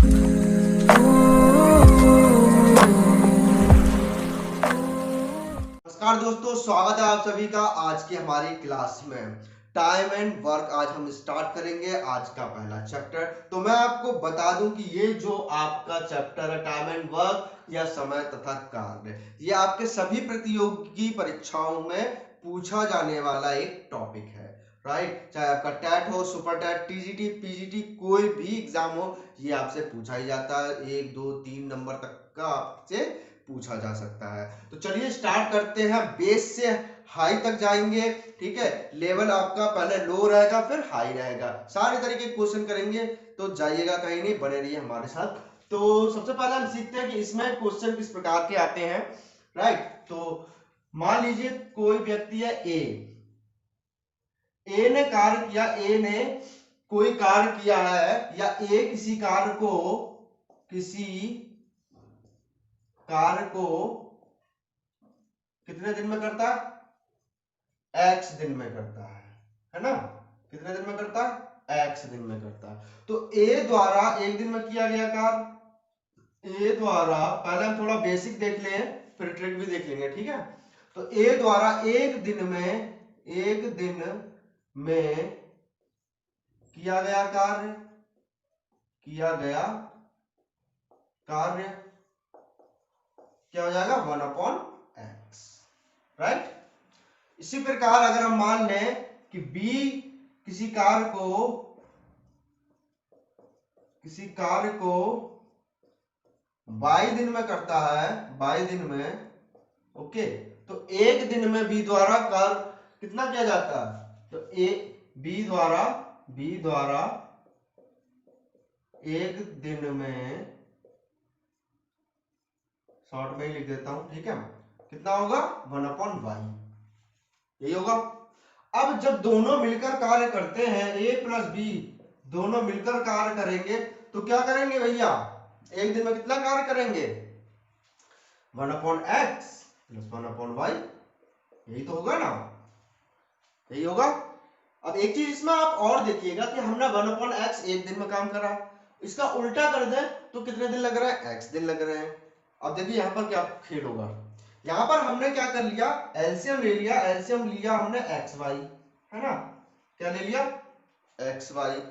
नमस्कार दोस्तों, स्वागत है आप सभी का आज की हमारी क्लास में। टाइम एंड वर्क आज हम स्टार्ट करेंगे आज का पहला चैप्टर। तो मैं आपको बता दूं कि ये जो आपका चैप्टर है टाइम एंड वर्क या समय तथा कार्य, ये आपके सभी प्रतियोगी परीक्षाओं में पूछा जाने वाला एक टॉपिक है, राइट। चाहे आपका टैट हो, सुपर टैट, टीजीटी, पीजीटी, कोई भी एग्जाम हो, ये आपसे पूछा ही जाता है। 1 2 3 नंबर तक का आपसे पूछा जा सकता है। तो चलिए स्टार्ट करते हैं। बेस से हाई तक जाएंगे, ठीक है। लेवल आपका पहले लो रहेगा फिर हाई रहेगा, सारे तरीके के क्वेश्चन करेंगे। तो जाइएगा कहीं नहीं, बने रहिए हमारे साथ। तो सबसे पहले हम सीखते हैं कि इसमें क्वेश्चन किस प्रकार के आते हैं, राइट। तो मान लीजिए कोई व्यक्ति है ए ने कार्य किया, ए ने कोई कार्य किया है, या ए किसी कार्य को कितने दिन में करता है? एक्स दिन में करता है ना। कितने दिन में करता है? एक्स दिन में करता है। तो ए द्वारा एक दिन में किया गया कार्य, ए द्वारा पहले हम थोड़ा बेसिक देख लें फिर ट्रिक भी देख लेंगे, ठीक है। तो ए द्वारा एक दिन में किया गया कार्य क्या हो जाएगा? 1/x, right. इसी प्रकार अगर हम मान लें कि बी किसी कार्य को y दिन में करता है, y दिन में, ओके। तो एक दिन में बी द्वारा कार्य कितना किया जाता है? तो बी द्वारा एक दिन में, शॉर्ट में ही लिख देता हूं, ठीक है। कितना होगा? 1/y, यही होगा। अब जब दोनों मिलकर कार्य करते हैं, a प्लस बी दोनों मिलकर कार्य करेंगे, तो क्या करेंगे भैया? एक दिन में कितना कार्य करेंगे? 1/x प्लस 1/y, यही तो होगा ना, यही होगा। अब एक चीज इसमें आप और देखिएगा कि हमने 1/x एक दिन में काम करा, इसका उल्टा कर दें तो कितने दिन लग रहा है? x दिन लग रहे हैं। अब देखिए यहां पर क्या खेल होगा। यहां पर हमने क्या कर लिया? एलसीएम ले लिया, एलसीएम लिया हमने एक्स वाई, है ना। क्या ले लिया? X Y.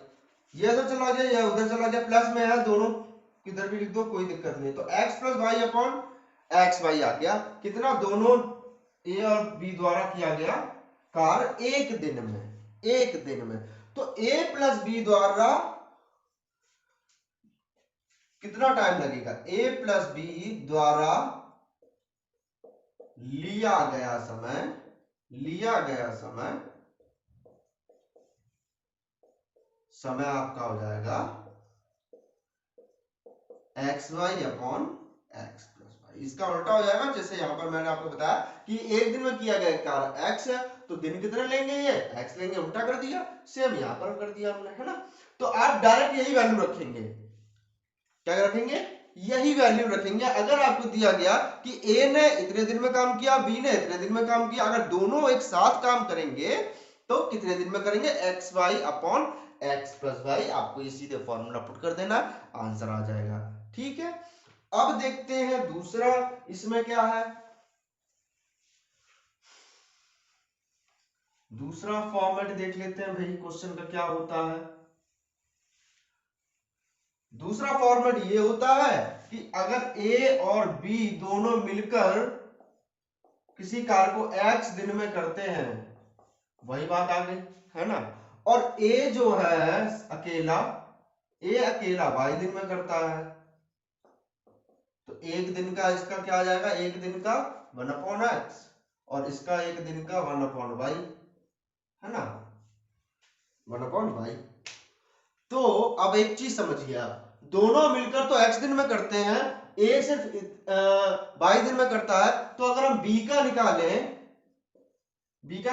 ये इधर चला गया, ये उधर चला गया, प्लस में है, दोनों किधर भी लिख दो कोई दिक्कत नहीं। तो X plus Y upon X Y आ गया। कितना? दोनों ए और बी द्वारा किया गया कार्य एक दिन में। तो ए प्लस बी द्वारा कितना टाइम लगेगा? ए प्लस बी द्वारा लिया गया समय आपका हो जाएगा X Y upon X plus Y. इसका उल्टा हो जाएगा, जैसे यहां पर मैंने आपको बताया कि एक दिन में किया गया कार्य एक्स है, तो दिन कितने लेंगे? ये एक्स लेंगे, उल्टा कर दिया। सेम यहां पर कर दिया हमने, है ना। तो आप डायरेक्ट यही वैल्यू रखेंगे। क्या रखेंगे? यही वैल्यू रखेंगे। अगर आपको दिया गया कि ए ने इतने दिन में काम किया, बी ने इतने दिन में काम किया, अगर दोनों एक साथ काम करेंगे तो कितने दिन में करेंगे? X Y upon X plus Y. आपको ये सीधे फॉर्मूला पुट कर देना, आंसर आ जाएगा, ठीक है। अब देखते हैं दूसरा, इसमें क्या है। दूसरा फॉर्मेट देख लेते हैं भाई, क्वेश्चन का क्या होता है। दूसरा फॉर्मेट ये होता है कि अगर ए और बी दोनों मिलकर किसी कार्य को x दिन में करते हैं, वही बात आ गई, है ना। और ए जो है अकेला y दिन में करता है, तो एक दिन का इसका क्या आ जाएगा? एक दिन का 1/x और इसका एक दिन का 1/y, है ना, 1/y। तो अब एक चीज समझिए आप, दोनों मिलकर तो x दिन में करते हैं, a सिर्फ y दिन में करता है। तो अगर हम b का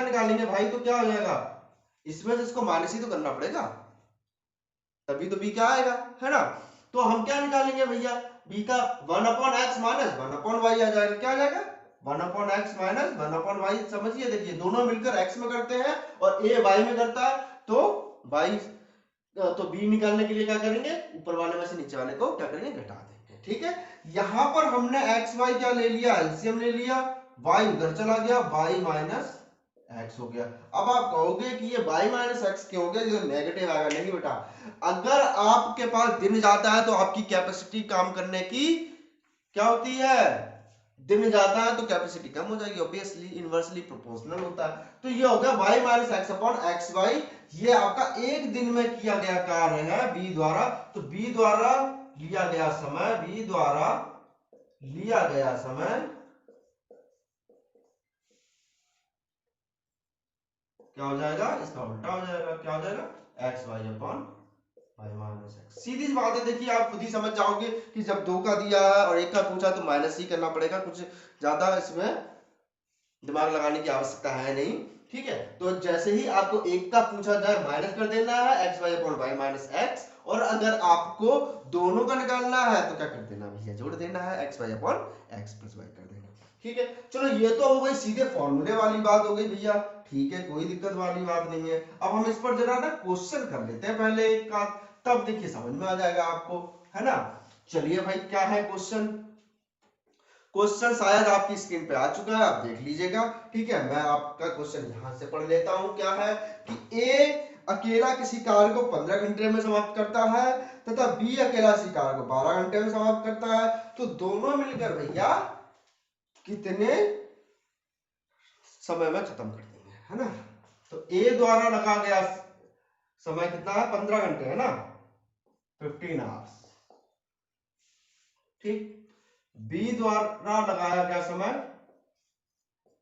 निकालेंगे भाई, तो क्या हो जाएगा? इसमें से इसको माइनस ही तो करना पड़ेगा, तभी तो b क्या आएगा, है ना। तो हम क्या निकालेंगे भैया? b का 1/x माइनस 1/y आ जाएगा। क्या आ जाएगा? 1/x minus 1/y। समझिए, देखिए दोनों मिलकर x में करते हैं और a y में करता है, तो y तो बी निकालने के लिए क्या करेंगे, ऊपर वाले में से नीचे वाले को क्या करेंगे, घटा देंगे। ठीक है, यहां पर हमने एक्स वाई क्या ले लिया, एलसीएम ले लिया, वाई उधर चला गया, वाई माइनस एक्स हो गया। अब आप कहोगे कि ये वाई माइनस एक्स क्यों हो गया, ये नेगेटिव आएगा। नहीं बेटा, अगर आपके पास दिन जाता है तो आपकी कैपेसिटी काम करने की क्या होती है, दिन जाता है तो कैपेसिटी कम हो जाएगी, ऑब्वियसली इनवर्सली प्रोपोर्शनल होता है। तो ये हो गया y minus X upon X Y, ये आपका एक दिन में किया गया कार्य है b द्वारा। तो b द्वारा लिया गया समय, b द्वारा लिया गया समय क्या हो जाएगा, इसका उल्टा हो जाएगा, क्या हो जाएगा, X Y upon Y minus X. सीधी सी बात है, देखिए आप खुद ही समझ जाओगे कि जब 2 का दिया है और 1 का पूछा तो माइनस ही करना पड़ेगा, कुछ ज्यादा इसमें दिमाग लगाने की आवश्यकता है नहीं। ठीक है, तो जैसे ही आपको 1 का पूछा जाए माइनस कर देना है X Y upon Y minus X, और अगर आपको दोनों का निकालना है तो क्या कर देना भैया, जोड़ देना है X Y upon X plus Y कर देना। ठीक है, चलो ये तो हो गई सीधे फॉर्मूले वाली बात हो गई भैया। ठीक है, कोई दिक्कत वाली बात नहीं है। अब हम इस पर जरा ना क्वेश्चन कर लेते हैं पहले एक का, तब देखिए समझ में आ जाएगा आपको, है ना। चलिए भाई, क्या है क्वेश्चन, क्वेश्चन शायद आपकी स्क्रीन पे आ चुका है, आप देख लीजिएगा। ठीक है, मैं आपका क्वेश्चन यहां से पढ़ लेता हूं। क्या है कि ए अकेला किसी कार्य को 15 घंटे में समाप्त करता है तथा बी अकेला किसी कार्य को 12 घंटे में समाप्त करता है, तो दोनों मिलकर भैया कितने समय में खत्म कर देंगे, है ना। तो ए द्वारा लगा गया समय कितना है, 15 घंटे, है ना, 15 आवर्स। ठीक, बी द्वारा लगाया गया समय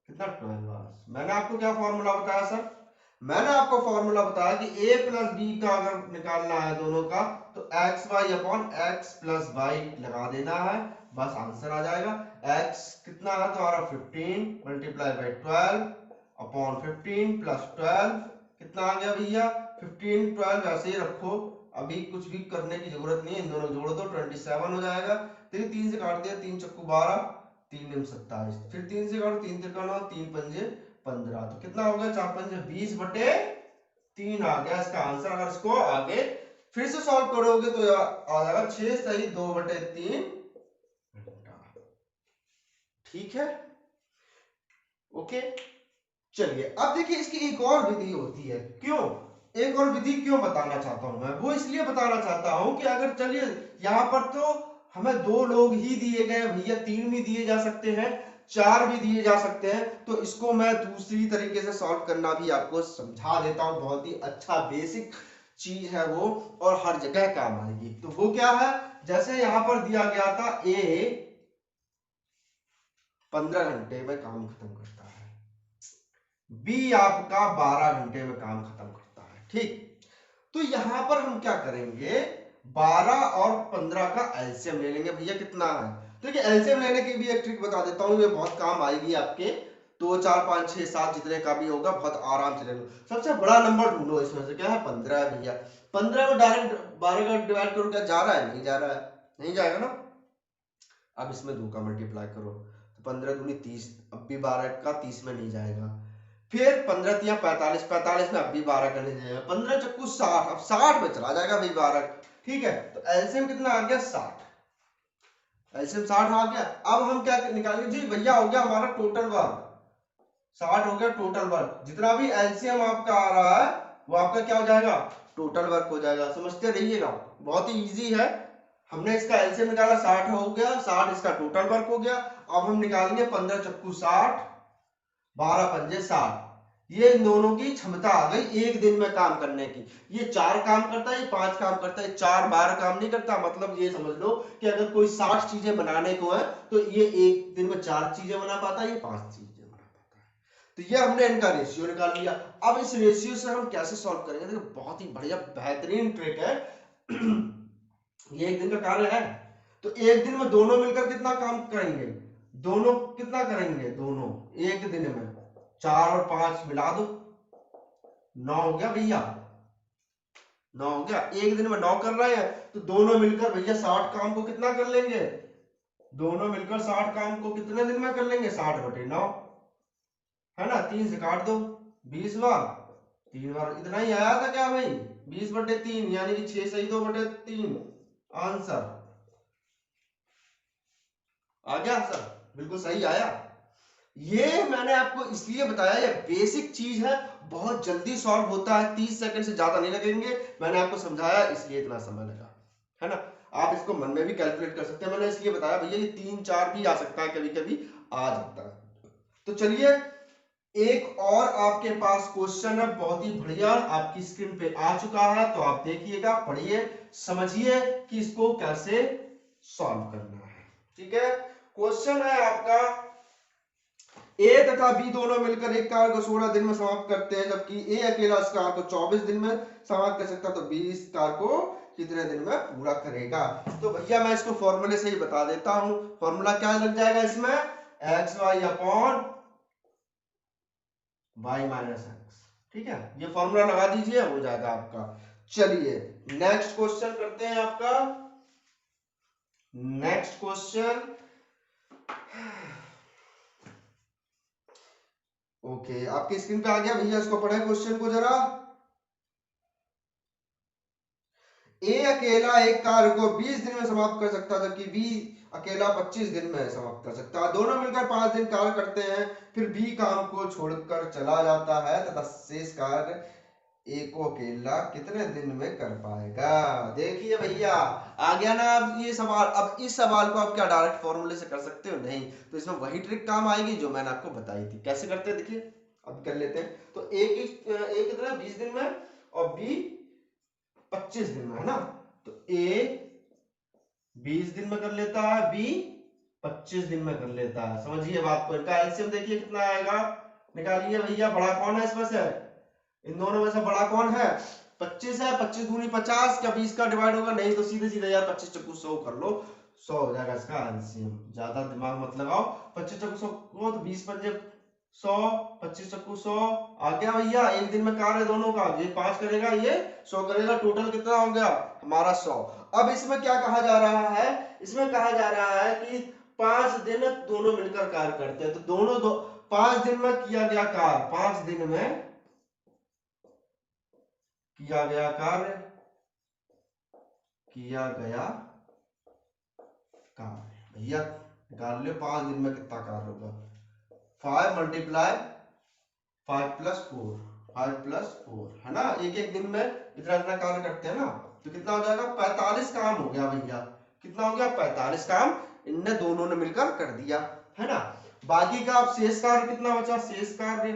कितना, 12 आवर्स। मैंने आपको क्या फॉर्मूला बताया सर, मैंने आपको फॉर्मूला बताया कि a प्लस बी का अगर निकालना है दोनों का, तो X Y upon X plus Y लगा देना है, बस आंसर आ जाएगा। x कितना है तुम्हारा 15 मल्टीप्लाई बाई 12 अपॉन 15 प्लस 12 कितना आ गया भैया 15 12, ऐसे ही रखो, अभी कुछ भी करने की जरूरत नहीं है, इन दोनों जोड़ दो 27 हो जाएगा। देखिए 3 से काट दिया, 3 चक्कू 12, 3 निम 27, फिर 3 से काटो, 3 तिरका 9, 3 पंजे 15, तो कितना हो गया 4 पंजे 20 बटे 3 आ गया इसका आंसर। अगर इसको आगे फिर से सॉल्व करोगे तो आ जाएगा 6 सही 2 बटे 3 घंटा। ठीक है, ओके। चलिए अब देखिए इसकी एक और विधि होती है, क्यों, एक और विधि क्यों बताना चाहता हूं मैं, वो इसलिए बताना चाहता हूं कि अगर चलिए यहां पर तो हमें 2 लोग ही दिए गए भैया, 3 भी दिए जा सकते हैं, 4 भी दिए जा सकते हैं, तो इसको मैं दूसरी तरीके से सॉल्व करना भी आपको समझा देता हूं। बहुत ही अच्छा बेसिक चीज है वो, और हर जगह काम आएगी। तो वो क्या है, जैसे यहां पर दिया गया था ए 15 घंटे में काम खत्म करता है, बी आपका 12 घंटे में काम खत्म करता है। ठीक, तो यहां पर हम क्या करेंगे, 12 और 15 का एलसीएम ले लेंगे भैया, कितना है। देखिए एलसीएम लेने की भी एक ट्रिक बता देता हूं, ये बहुत काम आएगी आपके, 2 4 5 6 7 जितने का भी होगा बहुत आराम से ले लो। सबसे बड़ा नंबर ढूंढो, इसमें से क्या है 15 है भैया, 15 में डायरेक्ट 12 का डिवाइड करो, क्या जा रहा है, नहीं जा रहा है, नहीं जाएगा ना। अब इसमें 2 का मल्टीप्लाई करो, तो 15 दूनी 30, अब भी 12 का 30 में नहीं जाएगा, फिर 15 तिया 45, 45 में अब भी 12 का नहीं जाएगा, 15 चक्कू 60, अब 60 में चला जाएगा भाई 12। ठीक है, तो एलसीएम कितना आ गया 60, एलसीएम 60 आ गया। अब हम क्या निकालेंगे जी भैया, हो गया हमारा टोटल वर्क, 60 हो गया टोटल वर्क, जितना भी एलसीएम आपका आ रहा है वो आपका क्या हो जाएगा, टोटल वर्क हो जाएगा। समझते रहिएगा, बहुत ही इजी है। हमने इसका एलसीएम निकाला 60 हो गया, 60 इसका टोटल वर्क हो गया। अब हम निकालेंगे 15 चक्कू 60, 12 पंजे 60, ये इन दोनों की क्षमता आ गई एक दिन में काम करने की। ये 4 काम करता है, ये 5 काम करता है, 4 12 काम नहीं करता। मतलब ये समझ लो कि अगर कोई 60 चीजें बनाने को है तो ये एक दिन में 4 चीजें बना पाता है, ये 5 चीजें बना पाता है। तो ये हमने इनका रेशियो निकाल लिया। अब इस रेशियो से हम कैसे सॉल्व करेंगे, देखो बहुत ही बढ़िया बेहतरीन ट्रिक है। ये एक दिन का कार्य है, तो एक दिन में दोनों मिलकर कितना काम करेंगे, दोनों कितना करेंगे, दोनों एक दिन में 4 और 5 मिला दो, 9 हो गया भैया, 9 हो गया। एक दिन में 9 कर रहे हैं तो दोनों मिलकर भैया 60 काम को कितना कर लेंगे, दोनों मिलकर 60 काम को कितने दिन में कर लेंगे, 60 बटे 9, है ना। 3 से काट दो, 20 बार, 3 बार, इतना ही आया था क्या भाई, 20/3 यानी कि 6 सही 2/3 आंसर आ गया सर, बिल्कुल सही आया। ये मैंने आपको इसलिए बताया, ये बेसिक चीज है, बहुत जल्दी सॉल्व होता है, 30 सेकंड से ज्यादा नहीं लगेंगे। मैंने आपको समझाया इसलिए इतना समय लगा, है ना। आप इसको मन में भी कैलकुलेट कर सकते हैं, मैंने इसलिए बताया भैया ये 3-4 भी आ सकता है, कभी कभी आ जाता है। तो चलिए एक और आपके पास क्वेश्चन है, बहुत ही बढ़िया, आपकी स्क्रीन पे आ चुका है, तो आप देखिएगा, पढ़िए, समझिए कि इसको कैसे सॉल्व करना है। ठीक है, क्वेश्चन है आपका, ए तथा बी दोनों मिलकर एक कार को 16 दिन में समाप्त करते हैं, जबकि ए अकेला इस कार को 24 दिन में समाप्त कर सकता, तो बी इस कार को कितने दिन में पूरा करेगा। तो भैया मैं इसको फॉर्मूले से ही बता देता हूं, फॉर्मूला क्या लग जाएगा इसमें, X Y upon Y minus X. ठीक है, ये फॉर्मूला लगा दीजिए, हो जाएगा आपका। चलिए नेक्स्ट क्वेश्चन करते हैं आपका, नेक्स्ट क्वेश्चन। ओके, आपकी स्क्रीन पे आ गया भैया, इसको पढ़े क्वेश्चन को जरा। ए अकेला एक कार्य को 20 दिन में समाप्त कर सकता, जबकि बी अकेला 25 दिन में समाप्त कर सकता है। दोनों मिलकर 5 दिन कार्य करते हैं, फिर बी काम को छोड़कर चला जाता है तथा शेष कार्य ए को अकेला कितने दिन में कर पाएगा। देखिए भैया आ गया ना अब ये सवाल। अब इस सवाल को आप क्या डायरेक्ट फॉर्मूले से कर सकते हो, नहीं, तो इसमें वही ट्रिक काम आएगी जो मैंने आपको बताई थी। कैसे करते हैं देखिए, अब कर लेते हैं। तो ए कितना 20 दिन में और बी 25 दिन में, है ना। तो ए 20 दिन में कर लेता है, बी 25 दिन में कर लेता है। समझिए बात को, इनका एलसीएम देखिए कितना आएगा, निकालिए भैया। बड़ा कौन है इसमें से, इन दोनों में से बड़ा कौन है, 25 है। 25 दूनी 50, क्या 20 का डिवाइड होगा, नहीं, तो सीधे सीधे यार 25 चक्कू 100 कर लो, 100 हो जाएगा इसका एलसीएम। ज्यादा दिमाग मत लगाओ, 25 चक्कू 100 को, तो 20 पंजे 100, 25 चक्कू 100 आ गया भैया। एक दिन में कार्य दोनों का, ये 5 करेगा, ये 100 करेगा, टोटल कितना हो गया हमारा 100। अब इसमें क्या कहा जा रहा है, इसमें कहा जा रहा है कि 5 दिन दोनों मिलकर कार्य करते हैं, तो दोनों 5 दिन में किया गया कार्य, 5 दिन में किया गया कार्य, किया गया कार्य भैया निकाल लो, 5 दिन में कितना कार्य होगा। 5 मल्टीप्लाई 5 प्लस 4, 5 प्लस 4, है ना। एक एक दिन में इतना इतना कार्य करते हैं ना, तो कितना हो जाएगा, 45 काम हो गया भैया। कितना हो गया, 45 काम इनने दोनों ने मिलकर कर दिया, है ना। बाकी का अब शेष कार्य कितना बचा, शेष कार्य,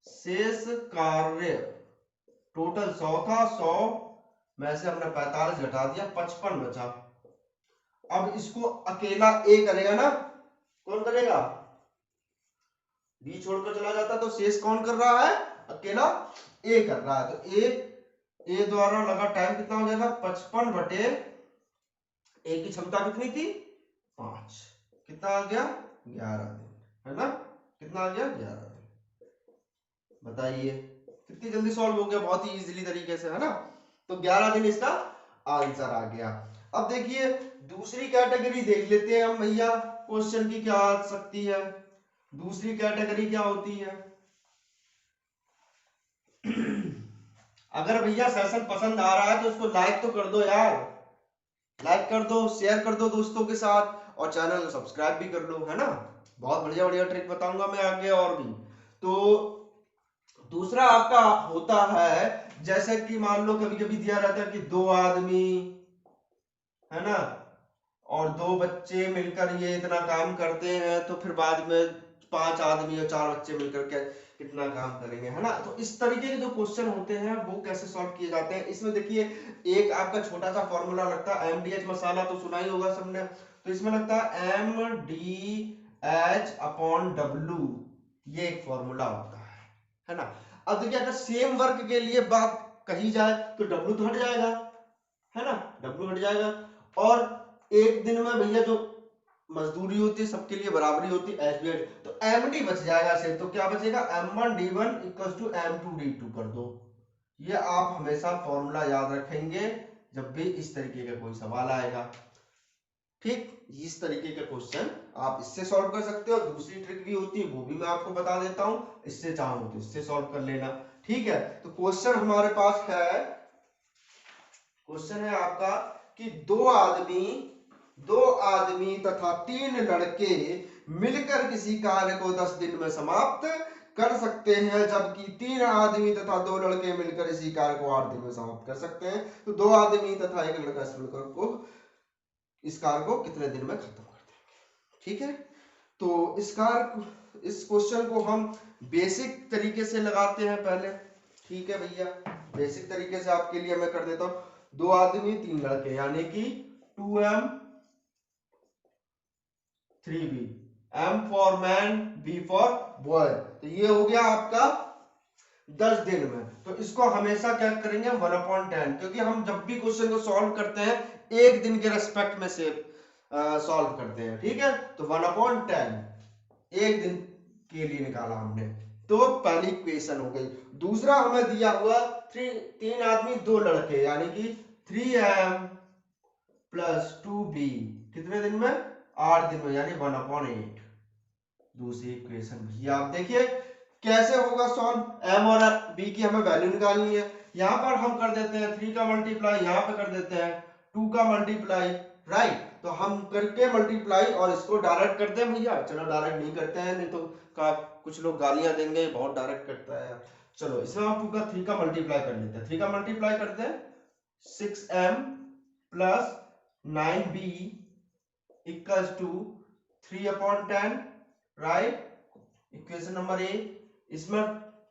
शेष कार्य टोटल 100 था, 100 में से हमने 45 घटा दिया, 55 बचा। अब इसको अकेला ए करेगा ना, कौन करेगा, बी छोड़कर चला जाता, तो शेष कौन कर रहा है, अकेला ए कर रहा है। तो ए द्वारा लगा टाइम कितना हो जाएगा, 55 बटे ए की क्षमता कितनी थी 5, कितना आ गया 11 दिन, है ना। कितना आ गया 11 दिन। बताइए कितनी जल्दी सॉल्व हो गया, बहुत ही इजीली तरीके से, है ना। तो 11 दिन इसका आंसर आ गया। अब देखिए दूसरी कैटेगरी देख लेते हैं हम भैया, क्वेश्चन की क्या आ सकती है। दूसरी कैटेगरी क्या होती है, अगर भैया सेशन पसंद आ रहा है तो उसको लाइक तो कर दो यार, लाइक कर दो, शेयर कर दो दोस्तों के साथ, और चैनल को सब्सक्राइब भी कर लो, है ना। बहुत बढ़िया बढ़िया ट्रिक बताऊंगा मैं आगे और भी। तो दूसरा आपका होता है, जैसे कि मान लो कभी कभी दिया रहता है कि 2 आदमी, है ना, और 2 बच्चे मिलकर ये इतना काम करते हैं, तो फिर बाद में 5 आदमी और 4 बच्चे मिलकर के कितना काम करेंगे, है ना। तो इस तरीके के जो क्वेश्चन होते हैं वो कैसे सॉल्व किए जाते हैं। इसमें देखिए एक आपका छोटा सा फॉर्मूला लगता है, एमडीएच मसाला तो सुना ही होगा सबने, तो इसमें लगता है MDH/W, ये एक फॉर्मूला होता है ना। अब देखिए अगर सेम वर्क के लिए बात कही जाए तो W तो हट जाएगा, है ना, W हट जाएगा, और एक दिन में भैया जो मजदूरी होती है सबके लिए बराबरी होती है, एच, तो एमडी बच जाएगा सिर्फ। तो क्या बचेगा, M1D1 = M2D2 कर दो। ये आप हमेशा फॉर्मूला याद रखेंगे जब भी इस तरीके का कोई सवाल आएगा। ठीक, इस तरीके का क्वेश्चन आप इससे सॉल्व कर सकते हो। दूसरी ट्रिक भी होती है, वो भी मैं आपको बता देता हूं, इससे चाहो तो इससे सॉल्व कर लेना। ठीक है, तो क्वेश्चन हमारे पास है क्वेश्चन है आपका कि दो आदमी तथा 3 लड़के मिलकर किसी कार्य को 10 दिन में समाप्त कर सकते हैं, जबकि 3 आदमी तथा 2 लड़के मिलकर इसी कार्य को 8 दिन में समाप्त कर सकते हैं। तो 2 आदमी तथा 1 लड़का इस कार्य को कितने दिन में खत्म कर देंगे। ठीक है, तो इस क्वेश्चन को हम बेसिक तरीके से लगाते हैं पहले। ठीक है भैया, बेसिक तरीके से आपके लिए मैं कर देता हूं। 2 आदमी 3 लड़के यानी कि 2m 3b, m for man, b for boy. तो ये हो गया आपका 10 दिन में। तो इसको हमेशा क्या करेंगे, 1/10, क्योंकि हम जब भी क्वेश्चन को सॉल्व करते हैं एक दिन के रेस्पेक्ट में से सॉल्व करते हैं। ठीक है, तो 1/10 एक दिन के लिए निकाला हमने। तो पहली इक्वेशन हो गई। दूसरा हमें दिया हुआ 3 आदमी 2 लड़के यानी कि 3m प्लस 2b कितने दिन में, 8 दिन में, यानी 1/8। दूसरी इक्वेशन भैया आप देखिए कैसे होगा सॉल्व। m और b की हमें वैल्यू निकालनी है। यहां पर हम कर देते हैं 3 का मल्टीप्लाई, यहां पे कर देते हैं 2 का मल्टीप्लाई, राइट। तो हम करके मल्टीप्लाई और इसको डायरेक्ट करते हैं भैया। चलो डायरेक्ट नहीं करते हैं, नहीं तो कुछ लोग गालियां देंगे बहुत डायरेक्ट करता है। चलो इसमें हम 2 का 3 का मल्टीप्लाई कर लेते हैं। 3 का मल्टीप्लाई करते हैं 6m plus 9b equals to 3/10, right. Equation number A. इसमें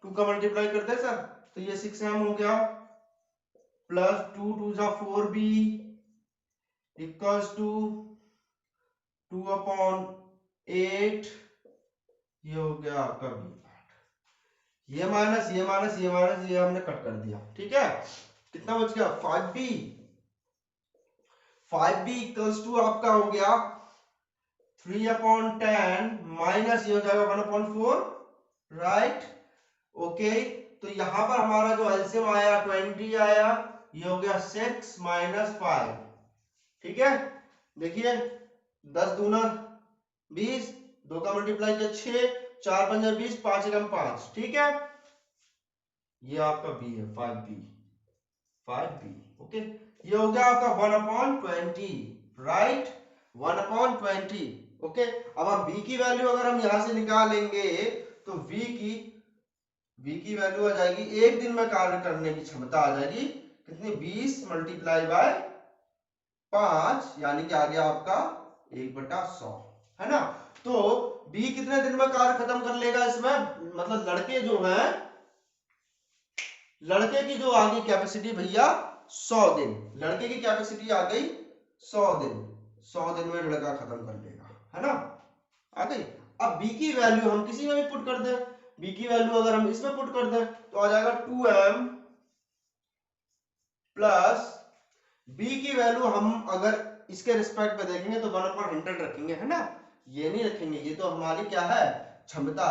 2 का मल्टीप्लाई करते हैं सर, तो ये 6m हो गया प्लस 2 2 जा 4b इक्वल्स टू 2/8। ये हो गया आपका b पार्ट। ये माइनस ये माइनस ये माइनस ये हमने कट कर दिया। ठीक है, कितना बच गया, 5b। 5b इक्वल्स टू आपका हो गया 3/10 माइनस ये हो जाएगा 1/4, राइट। ओके, तो यहां पर हमारा जो एलसीएम आया 20 आया, ये हो गया 6 माइनस 5। ठीक है, देखिए 10 दूना 20, 2 का मल्टीप्लाई किया 6, 4 5 20, 5 एकम 5। ठीक है, ये आपका बी है 5b। ओके, ये हो गया आपका 1/20, राइट, 1/20। ओके, अब हम b की वैल्यू अगर हम यहां से निकालेंगे तो v की वैल्यू आ जाएगी, एक दिन में कार्य करने की क्षमता आ जाएगी कितनी, 20 मल्टीप्लाई बाय 5, यानी कि आ गया आपका 1/100, है ना। तो b कितने दिन में कार्य खत्म कर लेगा इसमें, मतलब लड़के जो हैं, लड़के की जो आ गई कैपेसिटी भैया 100 दिन, लड़के की कैपेसिटी आ गई 100 दिन। 100 दिन में लड़का खत्म कर लेगा, है ना, आ गई। अब b की वैल्यू हम किसी में भी पुट कर दें, b की वैल्यू अगर हम इसमें पुट कर दें तो आ जाएगा 2m प्लस b की वैल्यू हम अगर इसके रिस्पेक्ट में देखेंगे तो 1/100 रखेंगे, है ना, ये नहीं रखेंगे। ये तो हमारी क्या है, क्षमता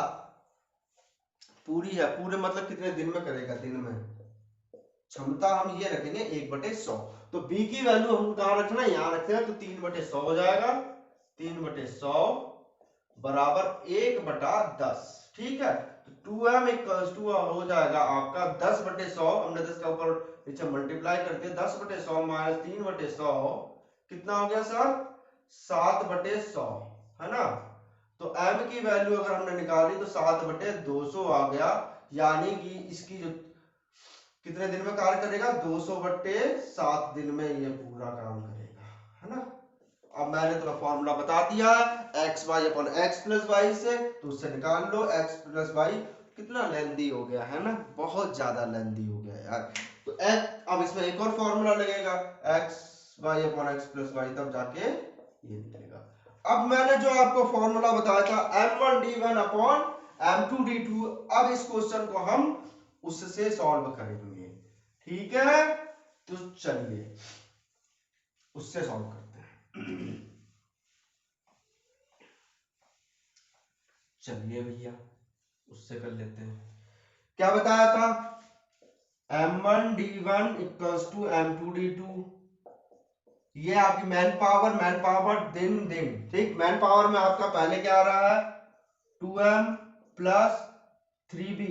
पूरी है, पूरे मतलब कितने दिन में करेगा, दिन में क्षमता हम ये रखेंगे 1/100। तो b की वैल्यू हम कहां रखना है, यहां रखते हैं, तो 3/100 हो जाएगा। 3/100 बराबर 1/10। ठीक है, तो 2m इक्वल्स टू हो जाएगा आपका 10/100। हमने 10 का ऊपर नीचे मल्टीप्लाई करके 10/100 माइनस 3/100 कितना हो गया सर, 7/100, है ना। तो m की वैल्यू अगर हमने निकाली तो 7/200 आ गया, यानी कि इसकी जो कितने दिन में कार्य करेगा, 200/7 दिन में ये पूरा काम करेगा, है ना। अब मैंने तुम्हें फॉर्मूला बता दिया X Y upon X plus Y से, तो उससे निकाल लो एक्स प्लस वाई। कितना लेंदी हो गया है ना, बहुत ज्यादा लेंदी हो गया यार। तो अब इसमें एक और फॉर्मूला लगेगा X Y upon X plus Y, तब जाके ये निकलेगा। अब मैंने जो आपको फॉर्मूला बताया था m1d1 अपॉन m2d2, अब इस क्वेश्चन को हम उससे सॉल्व करेंगे। ठीक है, तो चलिए उससे सॉल्व करते हैं। चलिए भैया उससे कर लेते हैं। क्या बताया था, m1d1 इक्वल्स टू m2d2। ये आपकी मैन पावर दिन, ठीक। मैन पावर में आपका पहले क्या आ रहा है, 2m प्लस 3b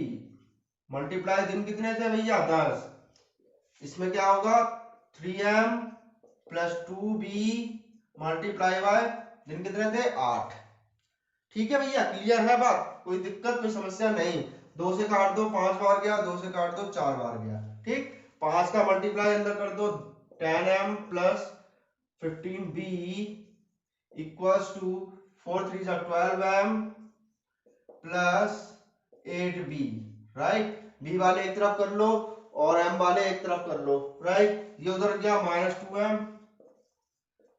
मल्टीप्लाई दिन कितने थे भैया, 10। इसमें क्या होगा 3m plus 2b multiply by दिन कितने थे 8। ठीक है भैया, क्लियर है बात, कोई दिक्कत कोई समस्या नहीं। 2 से काट दो 5 बार गया, 2 से काट दो 4 बार गया। ठीक, 5 का मल्टीप्लाई अंदर कर दो 10m plus 15b equals to 4 3 12m plus 8b। Right, b वाले एक तरफ कर लो और m वाले एक तरफ कर लो। राइट, ये उधर गया -2m,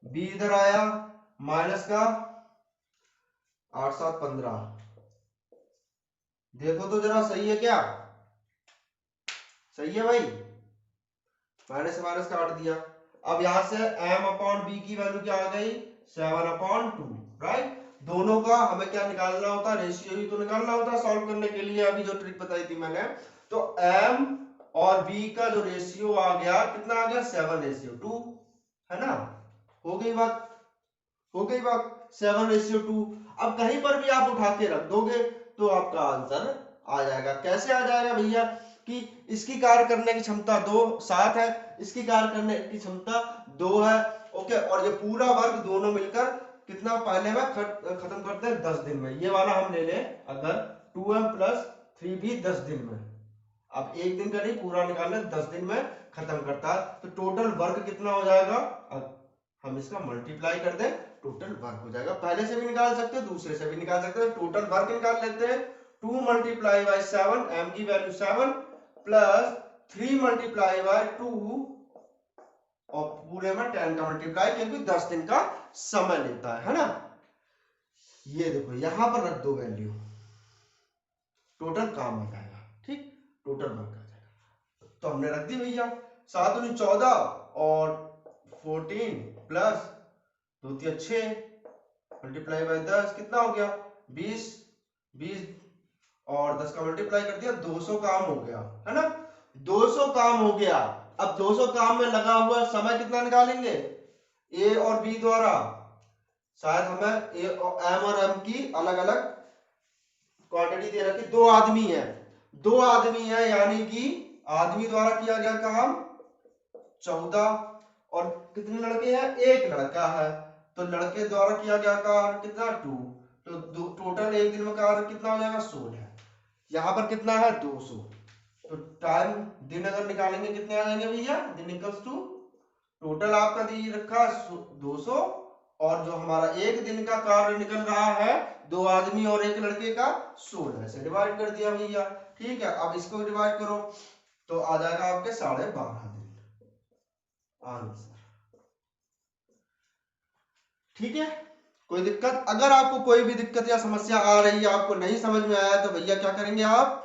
b इधर आया माइनस का 8 7 15। देखो तो जरा सही है क्या? सही है भाई, माइनस से माइनस काट दिया। अब यहां से m अपॉन b की वैल्यू क्या आ गई 7/2। राइट, दोनों का हमें क्या निकालना होता है, रेशियो ही तो निकालना होता है सॉल्व करने के लिए। अभी जो ट्रिक बताई थी मैंने, तो m और b का जो रेशियो आ गया कितना आ गया 7:2, है ना। हो गई बात, हो गई बात 7:2। अब कहीं पर भी आप उठा के रख दोगे तो आपका आंसर आ जाएगा। कैसे आ जाएगा भैया, कि इसकी कार्य करने की क्षमता 7 है, इसकी कार्य करने की क्षमता 2 है। ओके, और ये पूरा वर्ग दोनों मिलकर कितना पहले में खत्म करते हैं 10 दिन में। ये वाला हम ले लें अगर 2m प्लस 3b 10 दिन में। अब एक दिन का नहीं, पूरा निकालना 10 दिन में खत्म करता है। तो टोटल वर्ग कितना हो जाएगा, अब हम इसका मल्टीप्लाई कर दें, टोटल वर्ग हो जाएगा। पहले से भी निकाल सकते हैं, दूसरे से भी निकाल सकते हैं। टोटल वर्ग निकाल लेते हैं। 2 मल्टीप्लाई बाय 7, m की वैल्यू 7 प्लस 3 मल्टीप्लाई बाय 2 और पूरे में 10 का मल्टीप्लाई, क्योंकि 10 दिन का समय लेता है ना। ये देखो यहां पर रख दो वैल्यू, टोटल काम आ जाएगा। ठीक, टोटल वर्ग आ जाएगा। तो हमने रख दी भैया 7 दूनी 14 और 14 प्लस 2 3 6 मल्टीप्लाई बाय 10 कितना हो गया 20 20 और 10 का मल्टीप्लाई कर दिया 200 काम हो गया, है ना। 200 काम हो गया। अब 200 काम में लगा हुआ समय कितना निकालेंगे ए और बी द्वारा। शायद हमें ए और एम और एम की अलग अलग क्वांटिटी दे रखी। 2 आदमी है, 2 आदमी है, यानी कि आदमी द्वारा किया गया काम 14 और कितने लड़के हैं, एक लड़का है, तो लड़के द्वारा किया गया कार्य कितना 2। तो टोटल एक दिन में कार्य कितना हो जाएगा 16। यहाँ पर कितना है 200। तो टाइम दिन अगर निकालेंगे कितने आ जाएंगे भैया, दिन इक्वल्स टू टोटल आपका दी रखा 200 और जो हमारा एक दिन का कार्य निकल रहा है 2 आदमी और एक लड़के का 16 से डिवाइड कर दिया भैया। ठीक है, अब इसको डिवाइड करो तो आ जाएगा आपके 12.5 दिन आंसर। ठीक है, कोई दिक्कत? अगर आपको कोई भी दिक्कत या समस्या आ रही है, आपको नहीं समझ में आया, तो भैया क्या करेंगे, आप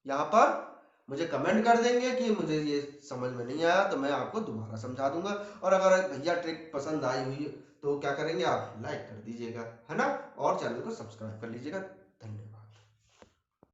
यहाँ पर मुझे कमेंट कर देंगे कि मुझे ये समझ में नहीं आया, तो मैं आपको दोबारा समझा दूंगा। और अगर भैया ट्रिक पसंद आई हुई तो क्या करेंगे, आप लाइक कर दीजिएगा, है ना, और चैनल को सब्सक्राइब कर लीजिएगा। धन्यवाद।